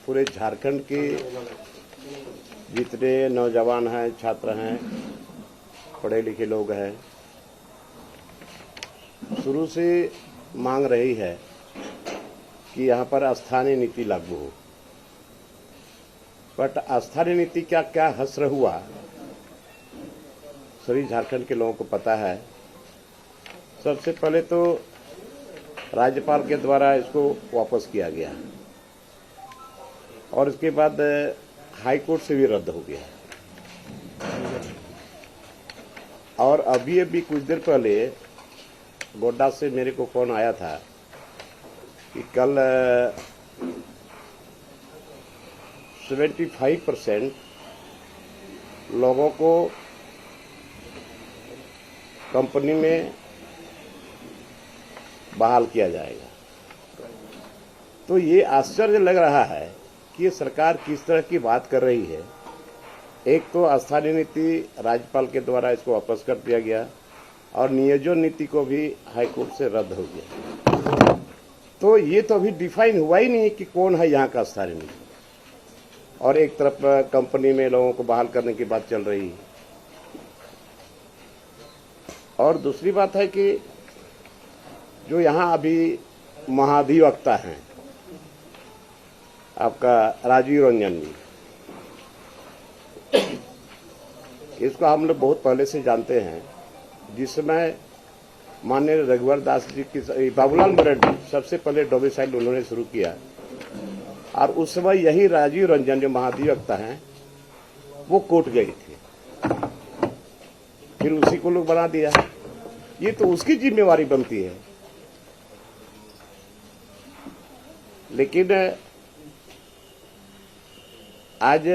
पूरे झारखंड के जितने नौजवान हैं, छात्र हैं, पढ़े लिखे लोग हैं, शुरू से मांग रही है कि यहाँ पर स्थानीय नीति लागू हो। बट स्थानीय नीति क्या क्या हश्र हुआ सभी झारखंड के लोगों को पता है। सबसे पहले तो राज्यपाल के द्वारा इसको वापस किया गया और इसके बाद हाई कोर्ट से भी रद्द हो गया। और अभी कुछ देर पहले गोड्डा से मेरे को फोन आया था कि कल 75% लोगों को कंपनी में बहाल किया जाएगा। तो ये आश्चर्य लग रहा है कि ये सरकार किस तरह की बात कर रही है। एक तो स्थानीय नीति राज्यपाल के द्वारा इसको वापस कर दिया गया और नियोजन नीति को भी हाईकोर्ट से रद्द हो गया। तो ये तो अभी डिफाइन हुआ ही नहीं कि कौन है यहाँ का स्थानीय नीति। और एक तरफ कंपनी में लोगों को बहाल करने की बात चल रही है। और दूसरी बात है कि जो यहाँ अभी महाधिवक्ता हैं आपका राजीव रंजन जी, इसको हम लोग बहुत पहले से जानते हैं। जिस समय माननीय रघुवर दास जी की बाबूलाल मरांडी सबसे पहले डोमिसाइल उन्होंने शुरू किया और उस समय यही राजीव रंजन जो महाधिवक्ता हैं वो कोर्ट गए थे, फिर उसी को लोग बना दिया। ये तो उसकी जिम्मेवारी बनती है। लेकिन आज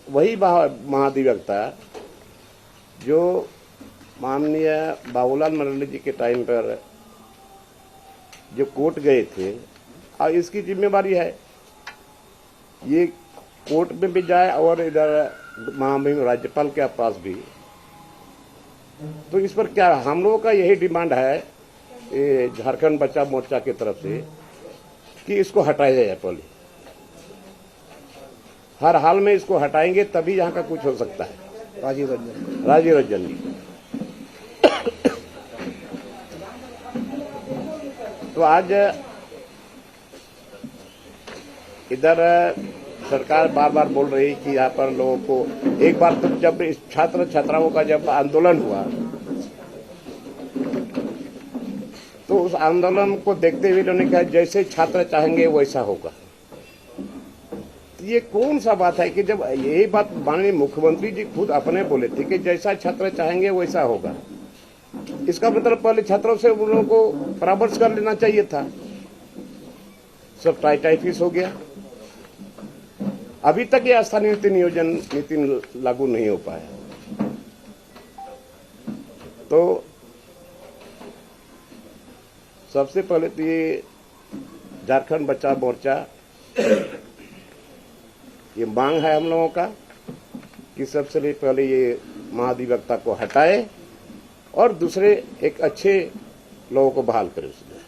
वही महाधिवक्ता जो माननीय बाबूलाल मरांडी जी के टाइम पर जो कोर्ट गए थे, और इसकी जिम्मेवारी है ये कोर्ट में भी जाए और इधर महामहिम राज्यपाल के पास भी। तो इस पर क्या हम लोगों का यही डिमांड है झारखंड बचाओ मोर्चा की तरफ से कि इसको हटाया जाए। पहले हर हाल में इसको हटाएंगे तभी यहाँ का कुछ हो सकता है। राजीव रंजन जी तो आज इधर सरकार बार बार बोल रही कि यहाँ पर लोगों को एक बार तो जब इस छात्र छात्राओं का जब आंदोलन हुआ तो उस आंदोलन को देखते हुए उन्होंने कहा जैसे छात्र चाहेंगे वैसा होगा। ये कौन सा बात है कि जब यही बात माननीय मुख्यमंत्री जी खुद अपने बोले थे कि जैसा छात्र चाहेंगे वैसा होगा। इसका मतलब पहले छात्रों से उन लोगों को परामर्श कर लेना चाहिए था। सब टाई फीस हो गया। अभी तक ये स्थानीय नीति नियोजन नीति लागू नहीं हो पाया। तो सबसे पहले तो ये झारखंड बचाओ मोर्चा ये मांग है हम लोगों का कि सबसे पहले ये महाधिवक्ता को हटाए और दूसरे एक अच्छे लोगों को बहाल करे उसमें।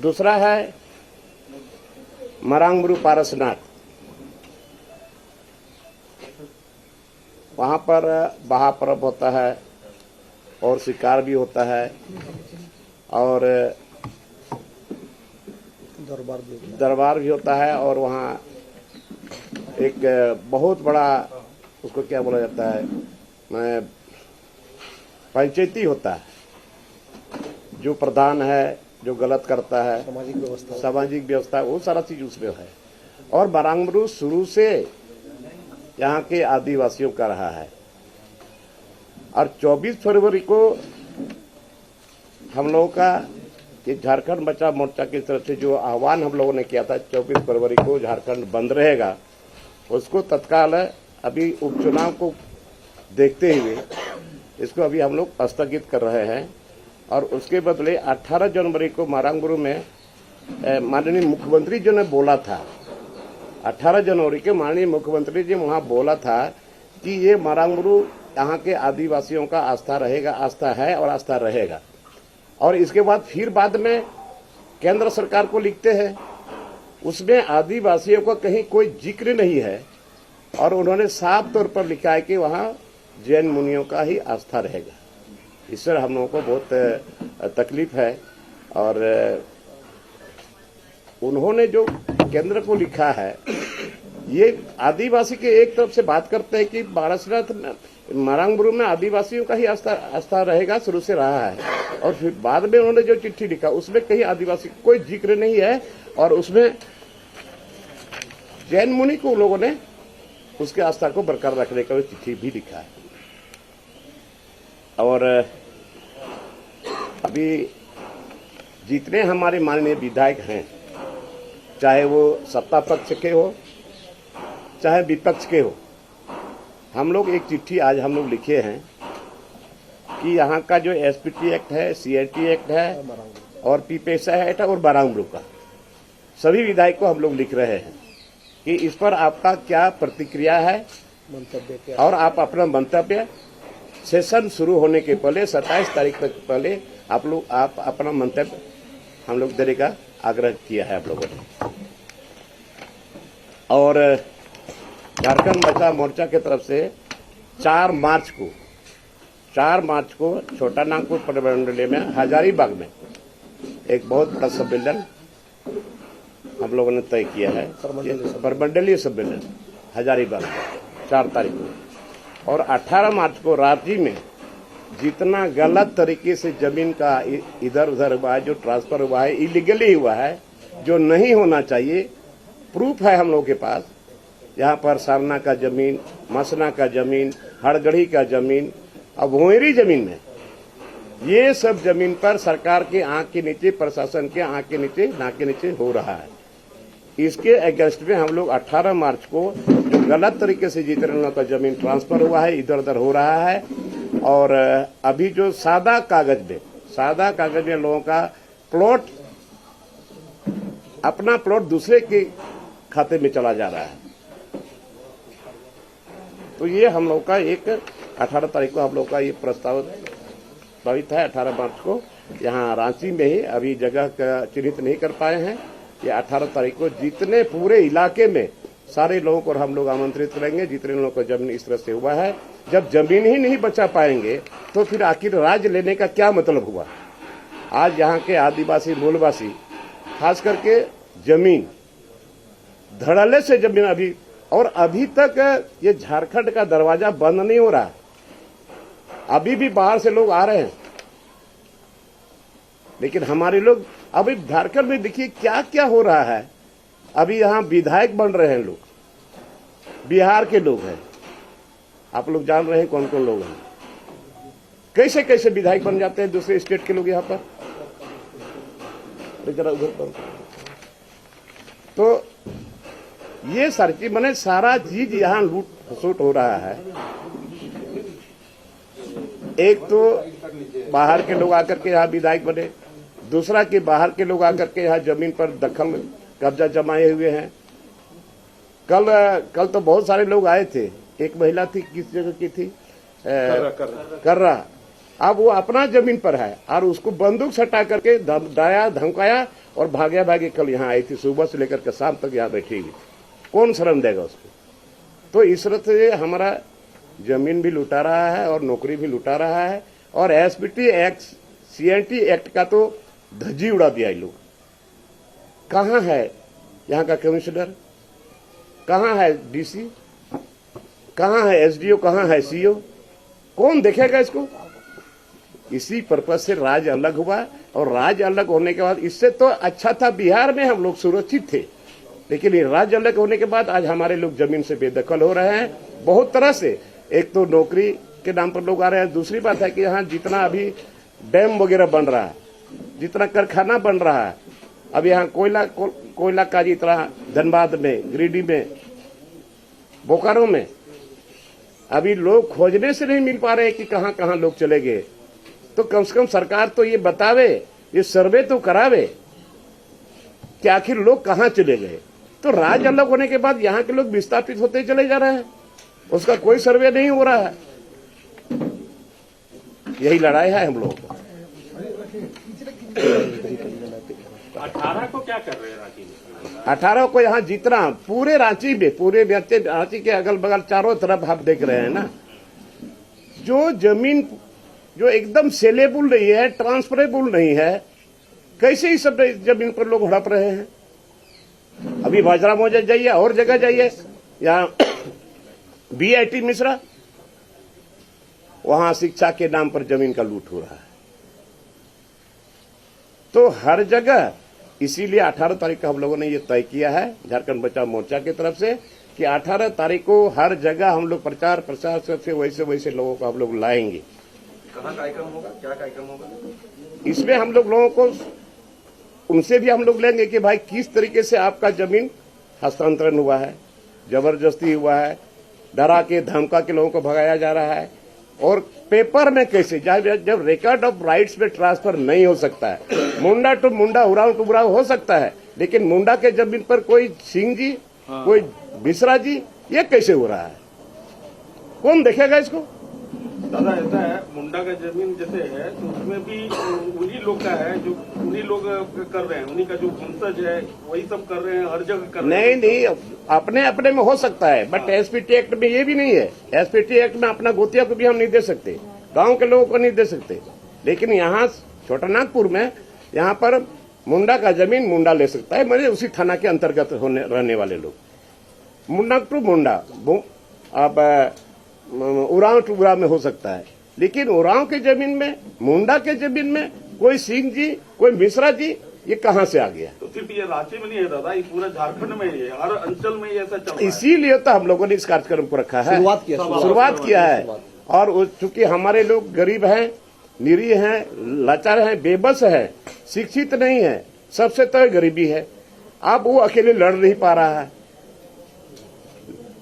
दूसरा है मरांगबुरु पारसनाथ, वहां पर बहा पर्व होता है और शिकार भी होता है और दरबार भी होता है। और वहाँ एक बहुत बड़ा उसको क्या बोला जाता है पंचायती होता है। जो प्रधान है जो गलत करता है सामाजिक व्यवस्था वो सारा चीज उसमें है। और मरांगबुरु शुरू से यहाँ के आदिवासियों का रहा है। और 24 फरवरी को हम लोगों का ये झारखंड बचाओ मोर्चा की तरफ से जो आह्वान हम लोगों ने किया था 24 फरवरी को झारखंड बंद रहेगा, उसको तत्काल अभी उपचुनाव को देखते हुए इसको अभी हम लोग स्थगित कर रहे हैं। और उसके बदले 18 जनवरी को मरांगबुरु में माननीय मुख्यमंत्री जी ने बोला था, 18 जनवरी के माननीय मुख्यमंत्री जी वहां बोला था कि ये मरांगबुरु यहाँ के आदिवासियों का आस्था रहेगा, आस्था है और आस्था रहेगा। और इसके बाद फिर बाद में केंद्र सरकार को लिखते हैं उसमें आदिवासियों का कहीं कोई जिक्र नहीं है और उन्होंने साफ तौर पर लिखा है कि वहाँ जैन मुनियों का ही आस्था रहेगा। इससे हम लोगों को बहुत तकलीफ है। और उन्होंने जो केंद्र को लिखा है, ये आदिवासी के एक तरफ से बात करते हैं कि पारसनाथ मारांगबुरु में आदिवासियों का ही आस्था रहेगा, शुरू से रहा है। और फिर बाद में उन्होंने जो चिट्ठी लिखा उसमें कहीं आदिवासी कोई जिक्र नहीं है और उसमें जैन मुनि को लोगों ने उसके आस्था को बरकरार रखने का चिट्ठी भी लिखा है। और अभी जितने हमारे माननीय विधायक हैं, चाहे वो सत्ता पक्ष के हो चाहे विपक्ष के हो, हम लोग एक चिट्ठी आज हम लोग लिखे हैं कि यहाँ का जो एसपीटी एक्ट है, सीएटी एक्ट है और पीपेसा एक्ट है और बारांगबुरु का, सभी विधायक को हम लोग लिख रहे हैं कि इस पर आपका क्या प्रतिक्रिया है, मंतव्य क्या, और आप अपना मंतव्य सेशन शुरू होने के पहले 27 तारीख तक पहले आप अपना मंतव्य हम लोग देने का आग्रह किया है आप लोगों ने। और झारखंड बचाओ मोर्चा की तरफ से 4 मार्च को छोटा नागपुर प्रमंडलीय में हजारीबाग में एक बहुत बड़ा सम्मेलन हम लोगों ने तय किया है। प्रमंडलीय सम्मेलन हजारीबाग में 4 तारीख को, और 18 मार्च को रांची में जितना गलत तरीके से जमीन का इधर उधर हुआ है, जो ट्रांसफर हुआ है, इलीगली हुआ है, जो नहीं होना चाहिए, प्रूफ है हम लोगों के पास। यहाँ पर सारना का जमीन, मसना का जमीन, हड़गढ़ी का जमीन, अब भोयरी जमीन में, ये सब जमीन पर सरकार के आंख के नीचे, प्रशासन के आंख के नीचे, नाक के नीचे हो रहा है। इसके अगेंस्ट में हम लोग 18 मार्च को जो गलत तरीके से जितने लोगों का जमीन ट्रांसफर हुआ है, इधर उधर हो रहा है, और अभी जो सादा कागज में लोगों का प्लॉट, अपना प्लॉट दूसरे के खाते में चला जा रहा है, तो ये हम लोग का एक 18 तारीख को हम लोग का ये प्रस्तावित है। 18 मार्च को यहाँ रांची में ही, अभी जगह का चिन्हित नहीं कर पाए हैं, ये 18 तारीख को जितने पूरे इलाके में सारे लोगों को हम लोग आमंत्रित करेंगे, जितने लोगों को जमीन इस तरह से हुआ है। जब जमीन ही नहीं बचा पाएंगे तो फिर आखिर राज्य लेने का क्या मतलब हुआ। आज यहाँ के आदिवासी मूलवासी खास करके जमीन धड़ल्ले से जमीन अभी तक ये झारखंड का दरवाजा बंद नहीं हो रहा, अभी भी बाहर से लोग आ रहे हैं। लेकिन हमारे लोग अभी झारखंड में देखिए क्या क्या हो रहा है। अभी यहाँ विधायक बन रहे हैं लोग, बिहार के लोग हैं, आप लोग जान रहे हैं कौन कौन लोग हैं, कैसे कैसे विधायक बन जाते हैं दूसरे स्टेट के लोग यहाँ पर। जरा उधर तो ये सारी चीज मैंने सारा चीज यहाँ लूट खसोट हो रहा है। एक तो बाहर के लोग आकर के यहाँ विधायक बने, दूसरा कि बाहर के लोग आकर के यहाँ जमीन पर दखल कब्जा जमाए हुए हैं। कल तो बहुत सारे लोग आए थे, एक महिला थी, किस जगह की थी, कर्रा, अब वो अपना जमीन पर है और उसको बंदूक सटा करके डराया धमकाया और भागे कल यहाँ आई थी, सुबह से लेकर के शाम तक यहाँ बैठी हुई। कौन शर्म देगा उसको। तो इस तरह से हमारा जमीन भी लुटा रहा है और नौकरी भी लुटा रहा है, और एसपीटी एक्ट, सीएटी एक्ट का तो धज्जी उड़ा दिया लोग। कहाँ है यहाँ का कमिश्नर, कहाँ है डीसी, कहाँ है एसडीओ, कहाँ है सीओ, कौन देखेगा इसको। इसी पर्पज से राज्य अलग हुआ, और राज्य अलग होने के बाद, इससे तो अच्छा था बिहार में हम लोग सुरक्षित थे, लेकिन ये राज्य अलग होने के बाद आज हमारे लोग जमीन से बेदखल हो रहे हैं बहुत तरह से। एक तो नौकरी के नाम पर लोग आ रहे हैं, दूसरी बात है कि यहाँ जितना अभी डैम वगैरह बन रहा है, जितना कारखाना बन रहा है, अब यहाँ कोयला का जितना धनबाद में, गिरिडीह में, बोकारो में, अभी लोग खोजने से नहीं मिल पा रहे हैं कि कहाँ कहाँ लोग चले गए। तो कम से कम सरकार तो ये बतावे, ये सर्वे तो करावे कि आखिर लोग कहाँ चले गए। तो राज्य अलग होने के बाद यहाँ के लोग विस्थापित होते चले जा रहे हैं, उसका कोई सर्वे नहीं हो रहा है। यही लड़ाई है हम लोगों को। 18 को क्या कर रहे हैं रांची में? 18 को यहाँ जितना पूरे रांची में, पूरे रांची के अगल बगल चारों तरफ आप देख रहे हैं ना, जो जमीन जो एकदम सेलेबल नहीं है, ट्रांसफरेबल नहीं है, कैसे इस सब जमीन पर लोग हड़प रहे हैं। अभी बाजरा मौजा जाइए, और जगह जाइए, यहाँ BIT मिश्रा, वहां शिक्षा के नाम पर जमीन का लूट हो रहा है। तो हर जगह, इसीलिए 18 तारीख को हम लोगों ने ये तय किया है झारखंड बचाओ मोर्चा की तरफ से कि 18 तारीख को हर जगह हम लोग प्रचार प्रसार से वैसे लोगों को हम लोग लाएंगे। कहाँ कार्यक्रम होगा, क्या कार्यक्रम होगा? इसमें हम लोग लोगों को उनसे भी हम लोग लेंगे कि भाई किस तरीके से आपका जमीन हस्तांतरण हुआ है, जबरदस्ती हुआ है, डरा के धमका के लोगों को भगाया जा रहा है, और पेपर में कैसे, जब रिकॉर्ड ऑफ राइट्स में ट्रांसफर नहीं हो सकता है, मुंडा टू मुंडा, उराव टू उराव हो सकता है, लेकिन मुंडा के जमीन पर कोई सिंह जी, कोई मिश्रा जी, ये कैसे हो रहा है? कौन देखेगा इसको? दादा ऐसा है, मुंडा का जमीन जैसे है तो उसमें भी उन्हीं लोग का है, जो उन्हीं लोग कर रहे हैं, उन्हीं का जो वंशज है वही सब कर रहे हैं, हर जगह कर रहे हैं। नहीं, अपने अपने में हो सकता है, बट SPT एक्ट में ये भी नहीं है। SPT एक्ट में अपना गोतिया को भी हम नहीं दे सकते, गांव के लोगों को नहीं दे सकते, लेकिन यहाँ छोटानागपुर में यहाँ पर मुंडा का जमीन मुंडा ले सकता है, मेरे उसी थाना के अंतर्गत रहने वाले लोग, मुंडा टू मुंडा, अब उरांव टू उरांव में हो सकता है, लेकिन उरांव के जमीन में, मुंडा के जमीन में कोई सिंह जी, कोई मिश्रा जी, ये कहां से आ गया? तो सिर्फ ये रांची में नहीं है दादा, ये पूरा झारखंड में ही है, हर अंचल में ही ऐसा चल रहा है। इसीलिए तो हम लोगों ने इस कार्यक्रम को रखा है, शुरुआत किया है। और चूंकि हमारे लोग गरीब हैं, निरीह हैं, लाचार हैं, बेबस हैं, शिक्षित नहीं है, सबसे तो गरीबी है, अब वो अकेले लड़ नहीं पा रहा है,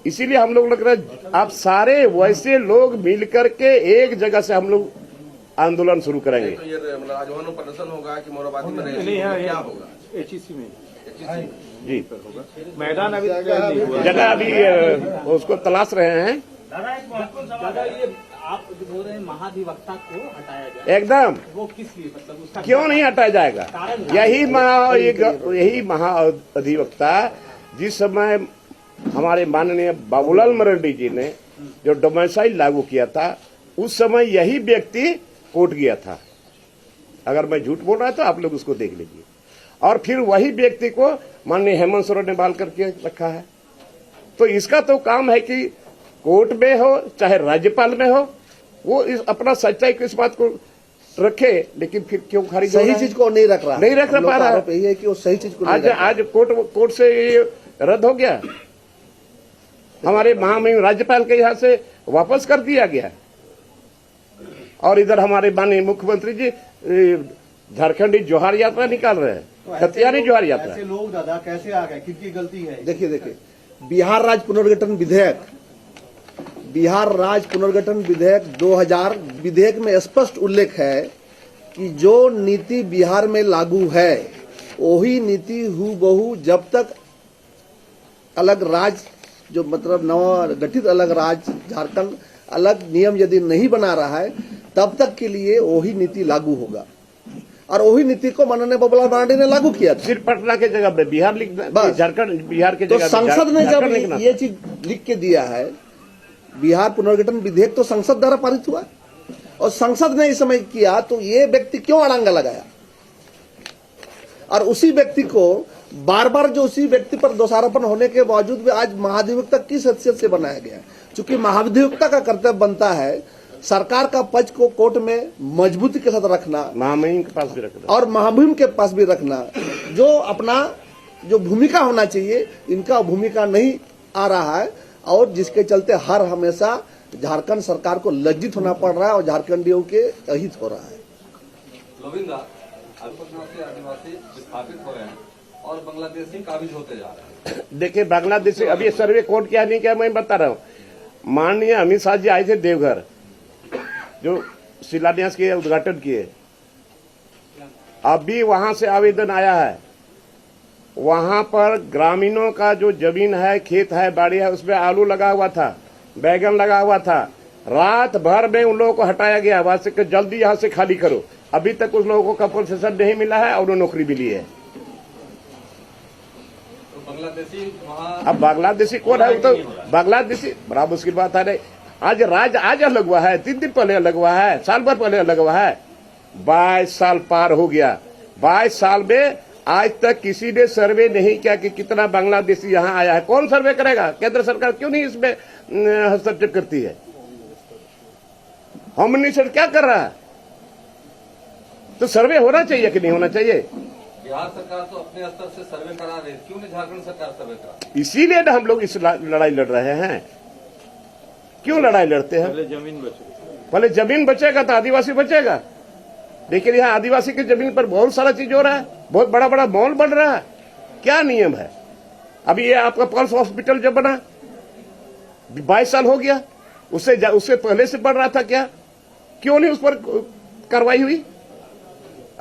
इसीलिए हम लोग लग रहा है आप सारे वैसे लोग मिलकर के एक जगह से हम लोग आंदोलन शुरू करेंगे। तो ये मतलब राजभवन में प्रदर्शन होगा कि मोराबादी में क्या होगा? HEC में जी मैदान अभी नहीं हुआ, जगह अभी उसको तलाश रहे हैं। दादा एक महत्वपूर्ण सवाल है, ये आप जो बोल रहे हैं महाधिवक्ता को हटाया जाए, एकदम वो किस लिए, मतलब उसका क्यों नहीं हटाया जाएगा? यही महाधिवक्ता जिस समय हमारे माननीय बाबूलाल मरांडी जी ने जो डोमिसाइल लागू किया था, उस समय यही व्यक्ति कोर्ट गया था। अगर मैं झूठ बोल रहा तो आप लोग उसको देख लीजिए। और फिर वही व्यक्ति को माननीय हेमंत सोरेन ने बहाल करके रखा है। तो इसका तो काम है कि कोर्ट में हो चाहे राज्यपाल में हो, वो अपना सच्चाई को, इस बात को रखे, लेकिन फिर क्यों खारिज सही चीज को नहीं रख रहा, नहीं रख पा रहा है कि वो सही चीज को आज कोर्ट से ये रद्द हो गया, हमारे महामहिम राज्यपाल के यहाँ से वापस कर दिया गया, और इधर हमारे माननीय मुख्यमंत्री जी झारखंडी जोहार यात्रा निकाल रहे हैं, खतियानी जोहार यात्रा। ऐसे लोग दादा कैसे आ गए, किसकी गलती है? देखिए बिहार राज्य पुनर्गठन विधेयक, बिहार राज्य पुनर्गठन विधेयक 2000 विधेयक में स्पष्ट उल्लेख है कि जो नीति बिहार में लागू है वही नीति हूबहू जब तक अलग राज्य, जो मतलब नवा गठित अलग राज्य झारखंड अलग नियम यदि नहीं बना रहा है, तब तक के लिए वही नीति लागू होगा। और वही नीति को माननीय बाबूलाल मरांडी ने लागू किया था। सिर्फ पटना के जगह पे बिहार झारखंड, बिहार के तो जगह संसद ने जब ये चीज लिख के दिया है, बिहार पुनर्गठन विधेयक तो संसद द्वारा पारित हुआ और संसद ने इस समय किया, तो ये व्यक्ति क्यों अड़ंगा लगाया? और उसी व्यक्ति को बार बार, जो उसी व्यक्ति पर दोषारोपण होने के बावजूद भी आज महाधिवक्ता किस हैसियत से बनाया गया? चूंकि महाधिवक्ता का कर्तव्य बनता है सरकार का पक्ष को कोर्ट में मजबूती के साथ रखना, महामहिम के पास भी रखना, और महामहिम के पास भी रखना, जो अपना जो भूमिका होना चाहिए, इनका भूमिका नहीं आ रहा है, और जिसके चलते हर हमेशा झारखंड सरकार को लज्जित होना पड़ रहा है और झारखंडियों के अहित हो रहा है। गोविंदा, आदिवासी विस्थापित हो रहे हैं और बांग्लादेशी काबिज होते जा रहे हैं। देखिए, बांग्लादेश अभी सर्वे कोर्ट क्या नहीं किया, मैं बता रहा हूँ। माननीय अमित शाह जी आए थे देवघर, जो शिलान्यास किए, उद्घाटन किए, अभी वहां से आवेदन आया है, वहां पर ग्रामीणों का जो जमीन है, खेत है, बाड़ी है, उसमें आलू लगा हुआ था, बैगन लगा हुआ था, रात भर में उन लोगों को हटाया गया, वहां से जल्दी यहाँ से खाली करो। अभी तक उस लोगों को कंपनसेशन नहीं मिला है और वो नौकरी भी ली है। बांग्लादेशी वहाँ अब बांग्लादेशी कौन है? वो तो बांग्लादेशी बड़ा मुश्किल बात है। नहीं, आज अलग हुआ है, 3 दिन पहले अलग हुआ है, साल भर पहले अलग हुआ है। 22 साल पार हो गया। 22 साल में आज तक किसी ने सर्वे नहीं किया कि कितना बांग्लादेशी यहाँ आया है। कौन सर्वे करेगा? केंद्र सरकार क्यों नहीं इसमें हस्तक्षेप करती है? होम मिनिस्टर क्या कर रहा है? तो सर्वे होना चाहिए कि नहीं होना चाहिए? बिहार सरकार तो अपने स्तर से सर्वे करा रही है, क्यों नहीं झारखंड सरकार सर्वे करा? इसीलिए ना हम लोग इस लड़ाई लड़ रहे हैं। क्यों लड़ाई लड़ते हैं? पहले जमीन बचेगा तो आदिवासी बचेगा। लेकिन यहाँ आदिवासी की जमीन पर बहुत सारा चीज हो रहा है, बहुत बड़ा बड़ा मॉल बन रहा है। क्या नियम है? अभी ये आपका पल्स हॉस्पिटल जब बना 22 साल हो गया, उससे पहले से बन रहा था क्या? क्यों नहीं उस पर कार्रवाई हुई?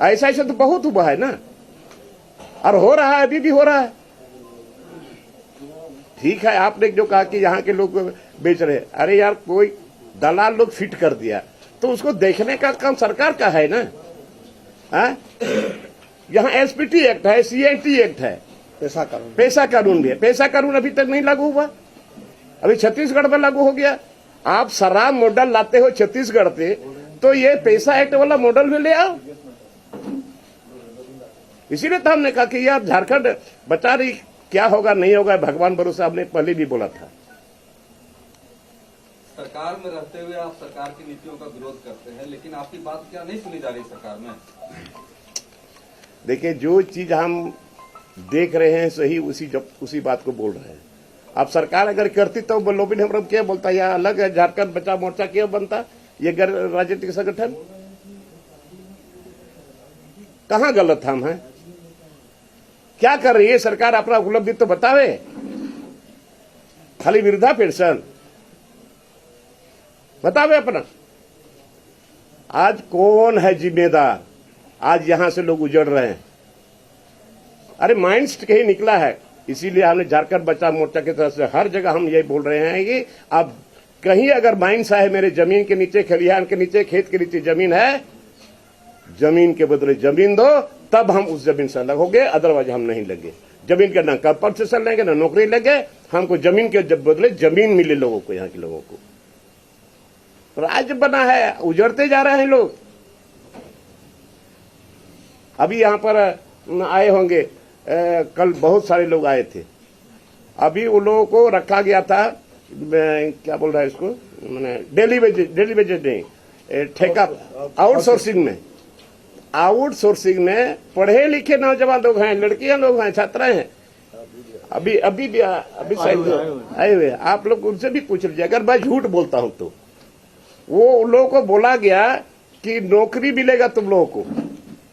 ऐसा तो बहुत हुआ है ना, और हो रहा है, अभी भी हो रहा है। ठीक है, आपने जो कहा कि यहाँ के लोग बेच रहे हैं, अरे यार कोई दलाल लोग फिट कर दिया तो उसको देखने का काम सरकार का है ना। यहाँ एसपीटी एक्ट है, सीआईटी एक्ट है, पैसा कानून भी है। पैसा कानून अभी तक नहीं लागू हुआ, अभी छत्तीसगढ़ में लागू हो गया। आप शराब मॉडल लाते हो छत्तीसगढ़ से, तो ये पैसा एक्ट वाला मॉडल भी ले आओ। इसीलिए तो हमने कहा कि यार झारखंड बचा रही, क्या होगा नहीं होगा भगवान भरोसा, हमने पहले भी बोला था। सरकार में रहते हुए आप सरकार की नीतियों का विरोध करते हैं, लेकिन आपकी बात क्या नहीं सुनी जा रही सरकार में? देखिए, जो चीज हम देख रहे हैं सही उसी बात को बोल रहे हैं। अब सरकार अगर करती तो लोबिन हम क्या बोलता, यह अलग है, झारखंड बचाओ मोर्चा क्यों बनता? ये गैर राजनीतिक संगठन कहाँ गलत हम हैं? क्या कर रही है सरकार? अपना उपलब्धि तो बतावे, खाली वृद्धा पेंशन बतावे अपना। आज कौन है जिम्मेदार? आज यहां से लोग उजड़ रहे हैं। अरे माइंड्स कहीं निकला है, इसीलिए हमने झारखंड बचाओ मोर्चा की तरफ से हर जगह हम यही बोल रहे हैं कि अब कहीं अगर माइंड्स है मेरे जमीन के नीचे, खलिहान के नीचे, खेत के नीचे जमीन है, जमीन के बदले जमीन दो, तब हम उस जमीन से अलग होंगे, अदरवाइज हम नहीं लगे। जमीन के ना कंपल्सेशन लेंगे ना नौकरी लेंगे, हमको जमीन के बदले जमीन मिले लोगों को, यहाँ के लोगों को। राज्य बना है, उजड़ते जा रहे हैं लोग। अभी यहाँ पर आए होंगे, कल बहुत सारे लोग आए थे। अभी उन लोगों को रखा गया था, क्या बोल रहा है इसको, मैंने डेली वेजेस नहीं, ठेका आउटसोर्सिंग में पढ़े लिखे नौजवान लोग हैं, लड़कियां लोग हैं, छात्र हैं। अभी शायद आए हुए, आप लोग उनसे भी पूछ लीजिए। अगर मैं झूठ बोलता हूं तो वो उन लोगों को बोला गया कि नौकरी मिलेगा तुम लोगों को,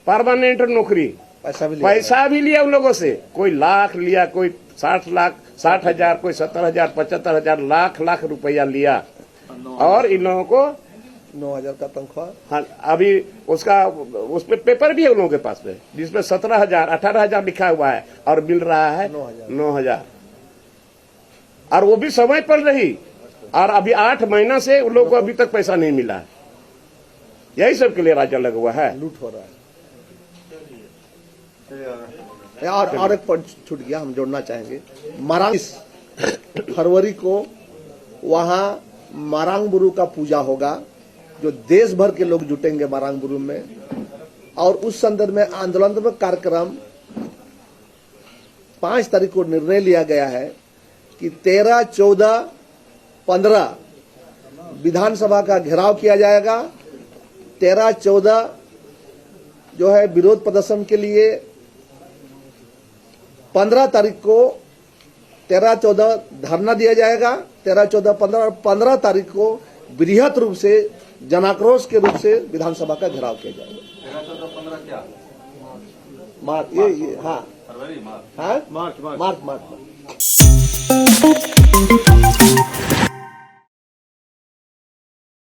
परमानेंट नौकरी, पैसा भी लिया उन लोगों से। कोई लाख लिया, कोई 60,000, कोई 70,000, 75,000, लाख रुपया लिया, और इन लोगों को 9,000 का तनख्वाह। हाँ, अभी उस पे पेपर भी है उन लोगों के पास में, जिसमें 17,000, 18,000 लिखा हुआ है, और मिल रहा है 9,000, और वो भी समय पर नहीं। और अभी 8 महीना से उन लोगों को अभी तक पैसा नहीं मिला है। यही सब के लिए राजा लगा हुआ है, लूट हो रहा है। और एक पॉइंट छूट गया, हम जोड़ना चाहेंगे। मारांग फरवरी को वहां मारांग बुरु का पूजा होगा, जो देश भर के लोग जुटेंगे मारांग बुरु में, और उस संदर्भ में आंदोलनात्मक कार्यक्रम 5 तारीख को निर्णय लिया गया है कि 13, 14, 15 विधानसभा का घेराव किया जाएगा। 13, 14 जो है विरोध प्रदर्शन के लिए, 15 तारीख को 13, 14 धरना दिया जाएगा, 13, 14, 15 और 15 तारीख को बृहत रूप से जनाक्रोश के रूप से विधानसभा का घेराव किया जाएगा। 13, 14, 15 क्या? मार्च, ये हाँ, फरवरी, मार्च।